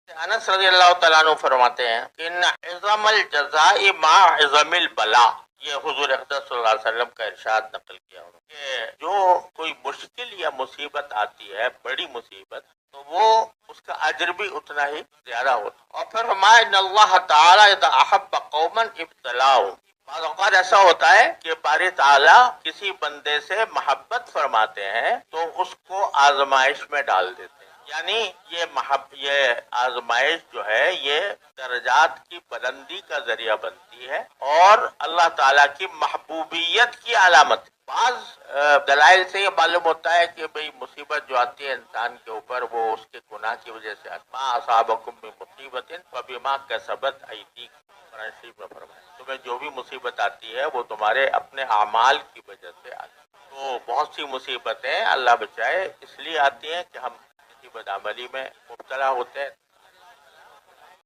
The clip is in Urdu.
انس رضی اللہ تعالیٰ عنہ فرماتے ہیں کہ ان عظم الجزاء مع عظم البلاء، یہ حضور اقدس صلی اللہ علیہ وسلم کا ارشاد نقل کیا انہوں نے کہ جو کوئی مشکل یا مصیبت آتی ہے، بڑی مصیبت، تو وہ اس کا اجر بھی اتنا ہی زیادہ ہوتا ہے۔ اور پھر فرمایا ان اللہ تعالی اذا احب قوما ابتلاهم، بعض اوقات ایسا ہوتا ہے کہ باری تعالیٰ کسی بندے سے محبت فرماتے ہیں تو اس کو آزمائش میں ڈال دیتے ہیں، یعنی یہ آزمائش جو ہے یہ درجات کی بلندی کا ذریعہ بنتی ہے اور اللہ تعالیٰ کی محبوبیت کی علامت۔ بعض دلائل سے یہ معلوم ہوتا ہے کہ بھئی مصیبت جو آتی ہے انسان کے اوپر وہ اس کے گناہ کی وجہ سے ما اصابکم من مصیبت فبما کسبت ایدیکم، قرآن شریف میں فرمایا تمہیں جو بھی مصیبت آتی ہے وہ تمہارے اپنے اعمال کی وجہ سے آتی ہے۔ تو بہت سی مصیبتیں اللہ بچائے اس لیے آتی ہیں کہ ہم کسی بدعملی میں مبتلا ہوتے ہیں۔